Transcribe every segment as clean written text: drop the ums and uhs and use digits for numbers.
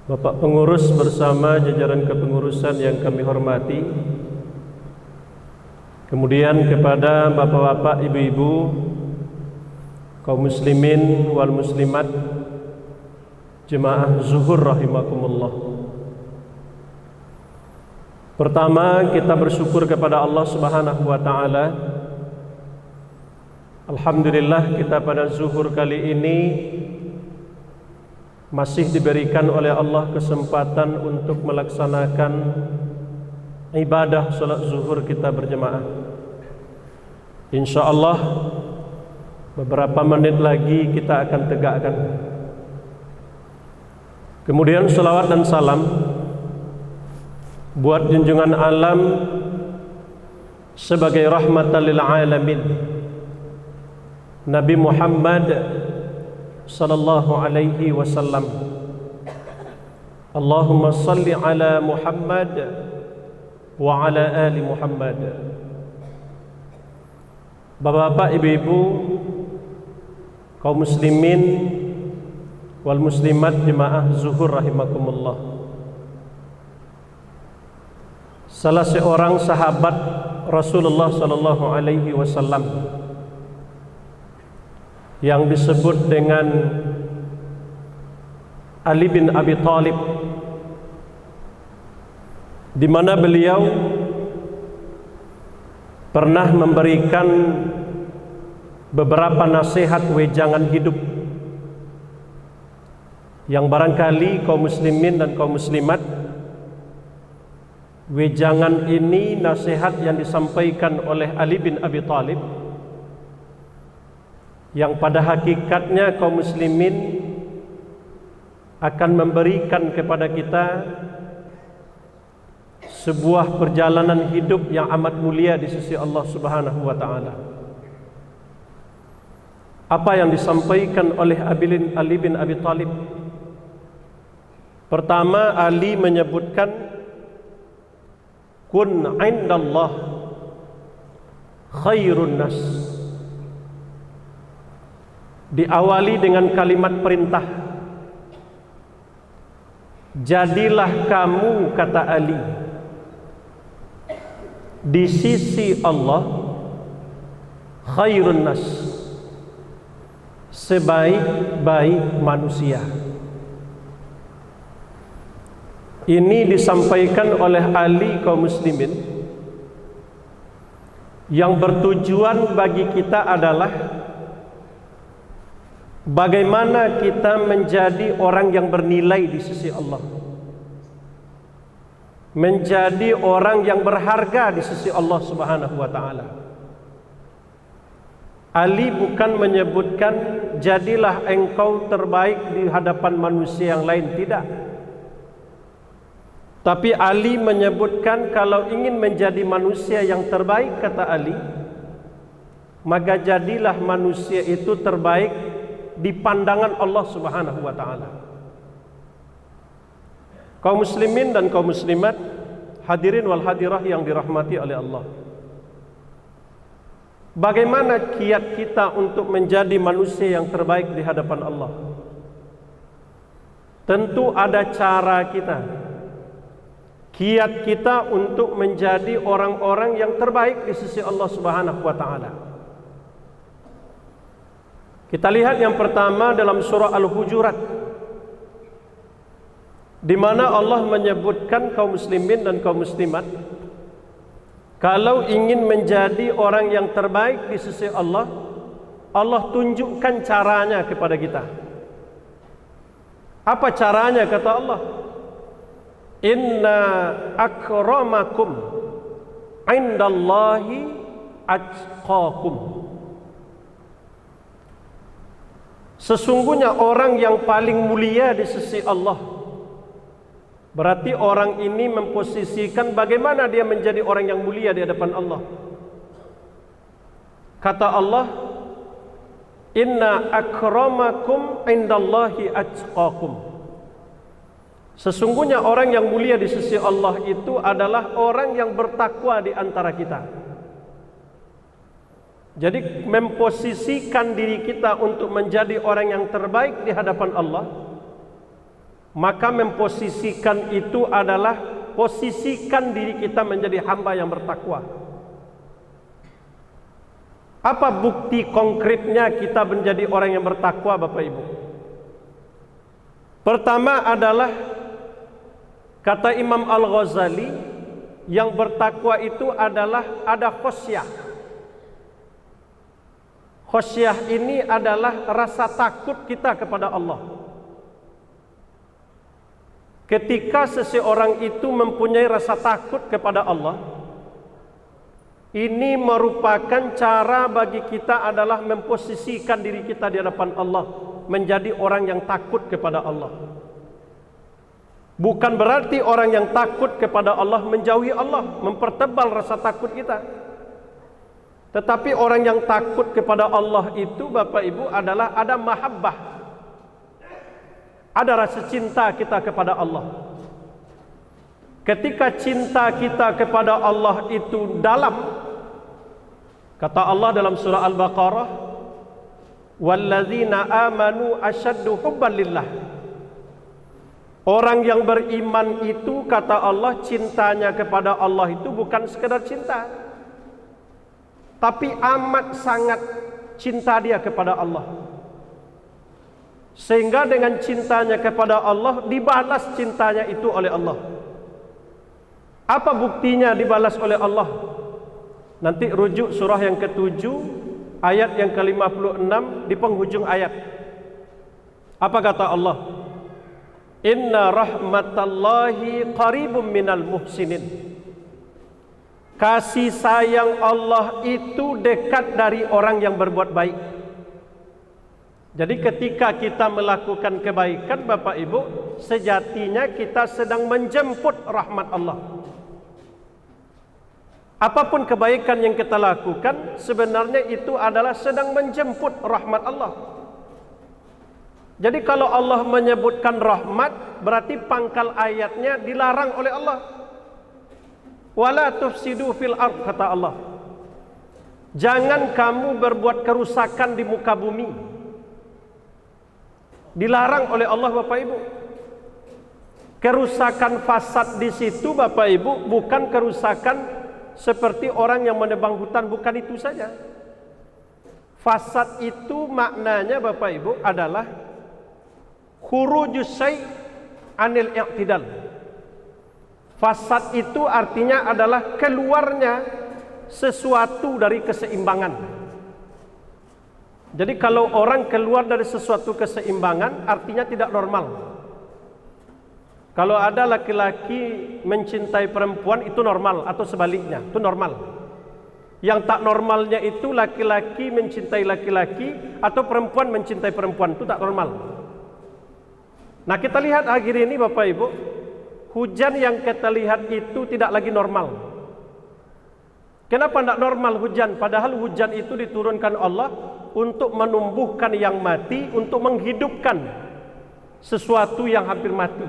Bapak pengurus bersama jajaran kepengurusan yang kami hormati, kemudian kepada bapak-bapak, ibu-ibu, kaum muslimin wal muslimat, jemaah zuhur rahimakumullah. Pertama, kita bersyukur kepada Allah Subhanahu wa taala. Alhamdulillah, kita pada zuhur kali ini masih diberikan oleh Allah kesempatan untuk melaksanakan ibadah salat zuhur kita berjemaah. InsyaAllah beberapa menit lagi kita akan tegakkan. Kemudian salawat dan salam buat junjungan alam sebagai rahmatan lil alamin, Nabi Muhammad sallallahu alaihi wasallam. Allahumma salli ala Muhammad wa ala ali Muhammad. Bapak-bapak, ibu-ibu, kaum muslimin wal muslimat, jemaah zuhur rahimakumullah. Salah seorang sahabat Rasulullah sallallahu alaihi wasallam yang disebut dengan Ali bin Abi Thalib, di mana beliau pernah memberikan beberapa nasihat wejangan hidup yang barangkali kaum muslimin dan kaum muslimat, wejangan ini, nasihat yang disampaikan oleh Ali bin Abi Thalib, yang pada hakikatnya kaum muslimin akan memberikan kepada kita sebuah perjalanan hidup yang amat mulia di sisi Allah Subhanahu wa taala. Apa yang disampaikan oleh Ali bin Abi Thalib? Pertama, Ali menyebutkan kun indallah khairun nas. Diawali dengan kalimat perintah, jadilah kamu, kata Ali, di sisi Allah khairun nas, sebaik-baik manusia. Ini disampaikan oleh Ali kaum muslimin, yang bertujuan bagi kita adalah bagaimana kita menjadi orang yang bernilai di sisi Allah, menjadi orang yang berharga di sisi Allah Subhanahu wa taala. Ali bukan menyebutkan jadilah engkau terbaik di hadapan manusia yang lain, tidak. Tapi Ali menyebutkan kalau ingin menjadi manusia yang terbaik, kata Ali, maka jadilah manusia itu terbaik di pandangan Allah Subhanahu wa taala. Kaum muslimin dan kaum muslimat, hadirin wal hadirah yang dirahmati oleh Allah. Bagaimana kiat kita untuk menjadi manusia yang terbaik di hadapan Allah? Tentu ada cara kita. Kiat kita untuk menjadi orang-orang yang terbaik di sisi Allah Subhanahu wa taala. Kita lihat yang pertama dalam surah Al-Hujurat, di mana Allah menyebutkan kaum muslimin dan kaum muslimat, kalau ingin menjadi orang yang terbaik di sisi Allah, Allah tunjukkan caranya kepada kita. Apa caranya, kata Allah? Inna akramakum indallahi atqakum. Sesungguhnya orang yang paling mulia di sisi Allah. Berarti orang ini memposisikan bagaimana dia menjadi orang yang mulia di hadapan Allah. Kata Allah, inna akramakum indallahi atqakum. Sesungguhnya orang yang mulia di sisi Allah itu adalah orang yang bertakwa di antara kita. Jadi memposisikan diri kita untuk menjadi orang yang terbaik di hadapan Allah, maka memposisikan itu adalah posisikan diri kita menjadi hamba yang bertakwa. Apa bukti konkretnya kita menjadi orang yang bertakwa, Bapak Ibu? Pertama adalah kata Imam Al-Ghazali, yang bertakwa itu adalah ada khosyah. Khosyah ini adalah rasa takut kita kepada Allah. Ketika seseorang itu mempunyai rasa takut kepada Allah, ini merupakan cara bagi kita adalah memposisikan diri kita di hadapan Allah, menjadi orang yang takut kepada Allah. Bukan berarti orang yang takut kepada Allah menjauhi Allah, mempertebal rasa takut kita. Tetapi orang yang takut kepada Allah itu, Bapak Ibu, adalah ada mahabbah, ada rasa cinta kita kepada Allah. Ketika cinta kita kepada Allah itu dalam, kata Allah dalam surah Al-Baqarah, "Walladzina amanu asyaddu hubban lillah." Orang yang beriman itu, kata Allah, cintanya kepada Allah itu bukan sekedar cinta, tapi amat sangat cinta dia kepada Allah. Sehingga dengan cintanya kepada Allah dibalas cintanya itu oleh Allah. Apa buktinya dibalas oleh Allah? Nanti rujuk surah yang ke-7 ayat yang ke-56 di penghujung ayat. Apa kata Allah? Inna rahmatallahi qaribum minal muhsinin. Kasih sayang Allah itu dekat dari orang yang berbuat baik. Jadi ketika kita melakukan kebaikan, Bapak Ibu, sejatinya kita sedang menjemput rahmat Allah. Apapun kebaikan yang kita lakukan, sebenarnya itu adalah sedang menjemput rahmat Allah. Jadi kalau Allah menyebutkan rahmat, berarti pangkal ayatnya dilarang oleh Allah. Wala tufsidu fil ard, kata Allah. Jangan kamu berbuat kerusakan di muka bumi. Dilarang oleh Allah, Bapak Ibu. Kerusakan fasad di situ, Bapak Ibu, bukan kerusakan seperti orang yang menebang hutan, bukan itu saja. Fasad itu maknanya, Bapak Ibu, adalah khurujus syai' anil i'tidal. Fasad itu artinya adalah keluarnya sesuatu dari keseimbangan. Jadi kalau orang keluar dari sesuatu keseimbangan, artinya tidak normal. Kalau ada laki-laki mencintai perempuan, itu normal, atau sebaliknya, itu normal. Yang tak normalnya itu laki-laki mencintai laki-laki atau perempuan mencintai perempuan, itu tak normal. Nah, kita lihat akhir ini, Bapak Ibu, hujan yang kita lihat itu tidak lagi normal. Kenapa tidak normal hujan? Padahal hujan itu diturunkan Allah untuk menumbuhkan yang mati, untuk menghidupkan sesuatu yang hampir mati,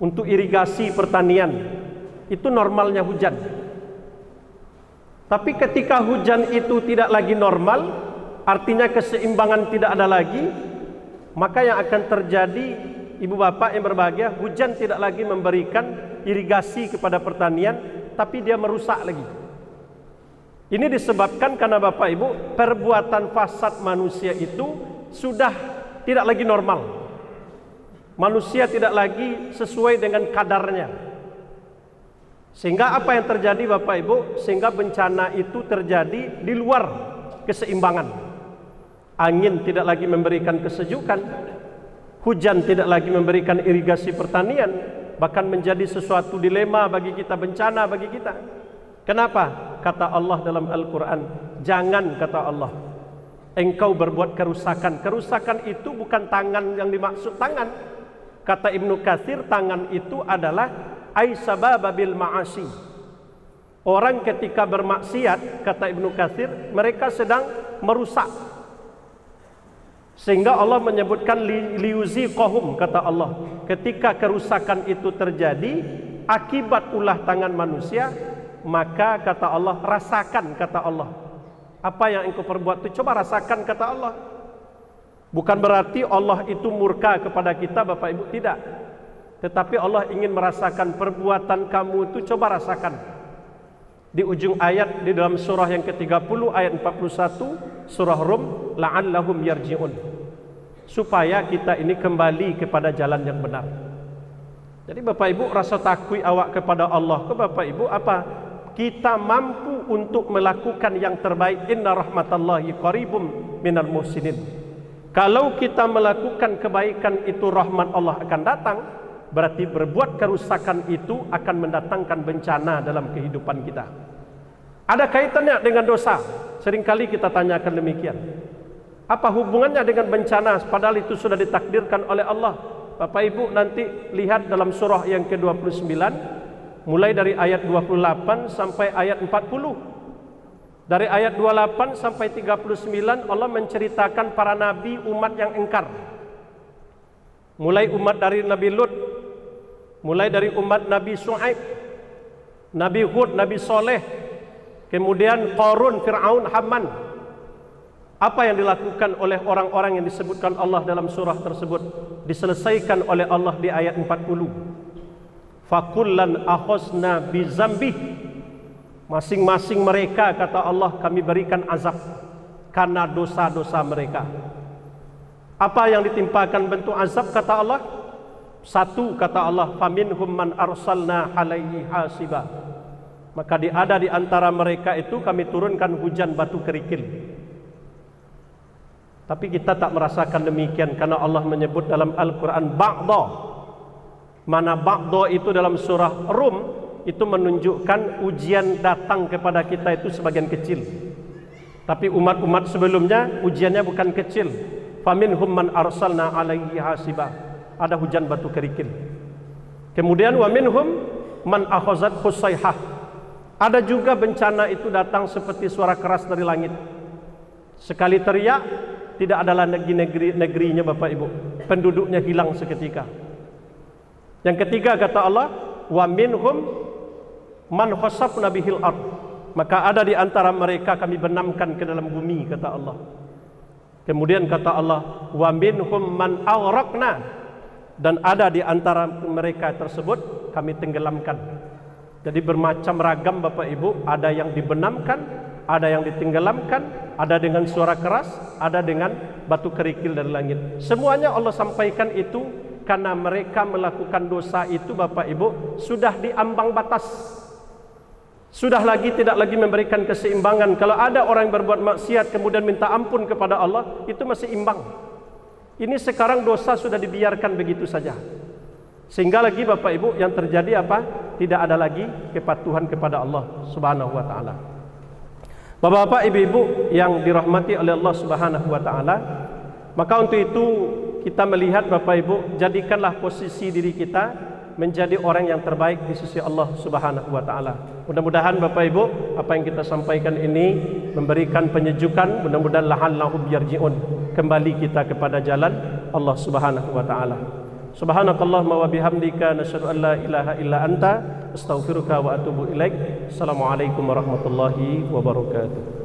untuk irigasi pertanian. Itu normalnya hujan. Tapi ketika hujan itu tidak lagi normal, artinya keseimbangan tidak ada lagi, maka yang akan terjadi, ibu bapak yang berbahagia, hujan tidak lagi memberikan irigasi kepada pertanian, tapi dia merusak lagi. Ini disebabkan karena, Bapak Ibu, perbuatan fasad manusia itu sudah tidak lagi normal. Manusia tidak lagi sesuai dengan kadarnya. Sehingga apa yang terjadi, Bapak Ibu? Sehingga bencana itu terjadi di luar keseimbangan. Angin tidak lagi memberikan kesejukan, hujan tidak lagi memberikan irigasi pertanian, bahkan menjadi sesuatu dilema bagi kita, bencana bagi kita. Kenapa? Kata Allah dalam Al-Quran, jangan, kata Allah, engkau berbuat kerusakan. Kerusakan itu bukan tangan yang dimaksud tangan. Kata Ibnu Katsir, tangan itu adalah aisababa bil ma'asi. Orang ketika bermaksiat, kata Ibnu Katsir, mereka sedang merusak. Sehingga Allah menyebutkan liuziqahum, kata Allah, ketika kerusakan itu terjadi akibat ulah tangan manusia, maka kata Allah, rasakan, kata Allah, apa yang engkau perbuat itu, coba rasakan, kata Allah. Bukan berarti Allah itu murka kepada kita Bapak Ibu, tidak. Tetapi Allah ingin merasakan perbuatan kamu itu, coba rasakan. Di ujung ayat di dalam surah yang ke-30 ayat 41 surah Rum, la'allahum yarji'un, supaya kita ini kembali kepada jalan yang benar. Jadi Bapak Ibu, rasa takut awak kepada Allah ke Bapak Ibu apa? Kita mampu untuk melakukan yang terbaik. Inna rahmatallahi qaribum minal muhsinin. Kalau kita melakukan kebaikan itu, rahmat Allah akan datang. Berarti berbuat kerusakan itu akan mendatangkan bencana dalam kehidupan kita. Ada kaitannya dengan dosa. Seringkali kita tanyakan demikian. Apa hubungannya dengan bencana? Padahal itu sudah ditakdirkan oleh Allah. Bapak Ibu nanti lihat dalam surah yang ke-29, mulai dari ayat 28 sampai ayat 40. Dari ayat 28 sampai 39 Allah menceritakan para nabi umat yang engkar. Mulai umat dari Nabi Lut, mulai dari umat Nabi Shu'aib, Nabi Hud, Nabi Soleh, kemudian Qarun, Fir'aun, Haman. Apa yang dilakukan oleh orang-orang yang disebutkan Allah dalam surah tersebut diselesaikan oleh Allah di ayat 40. Fakullan akhosna bizambih, masing-masing mereka kata Allah kami berikan azab karena dosa-dosa mereka. Apa yang ditimpakan bentuk azab kata Allah? Satu kata Allah, faminhum man arsalna alaihi hasiba, maka ada di antara mereka itu kami turunkan hujan batu kerikil. Tapi kita tak merasakan demikian karena Allah menyebut dalam Al-Quran ba'da. Mana ba'da itu dalam surah Rum itu menunjukkan ujian datang kepada kita itu sebagian kecil. Tapi umat-umat sebelumnya ujiannya bukan kecil. Faminhum man arsalna alaihi hasiba, ada hujan batu kerikil. Kemudian wa minhum man akhazat husaihah, ada juga bencana itu datang seperti suara keras dari langit. Sekali teriak, tidak adalah negerinya Bapak Ibu, penduduknya hilang seketika. Yang ketiga kata Allah, wa minhum man khasafna bihil ard, maka ada di antara mereka kami benamkan ke dalam bumi kata Allah. Kemudian kata Allah, wa minhum man aghraqna, dan ada di antara mereka tersebut kami tenggelamkan. Jadi bermacam ragam Bapak Ibu, ada yang dibenamkan, ada yang ditenggelamkan, ada dengan suara keras, ada dengan batu kerikil dari langit. Semuanya Allah sampaikan itu karena mereka melakukan dosa itu Bapak Ibu sudah diambang batas. Sudah tidak lagi memberikan keseimbangan. Kalau ada orang yang berbuat maksiat kemudian minta ampun kepada Allah, itu masih imbang. Ini sekarang dosa sudah dibiarkan begitu saja. Sehingga lagi Bapak Ibu yang terjadi apa? Tidak ada lagi kepatuhan kepada Allah Subhanahu wa taala. Bapak-bapak, ibu-ibu yang dirahmati oleh Allah Subhanahu wa taala, maka untuk itu kita melihat Bapak Ibu, jadikanlah posisi diri kita menjadi orang yang terbaik di sisi Allah Subhanahu wa taala. Mudah-mudahan Bapak Ibu, apa yang kita sampaikan ini memberikan penyejukan, mudah-mudahan la'allahum yarji'un, kembali kita kepada jalan Allah Subhanahu wa taala. Subhanakallahumma wa bihamdika nasyhadu an la ilaha illa anta astaghfiruka wa atubu ilaik. Assalamualaikum warahmatullahi wabarakatuh.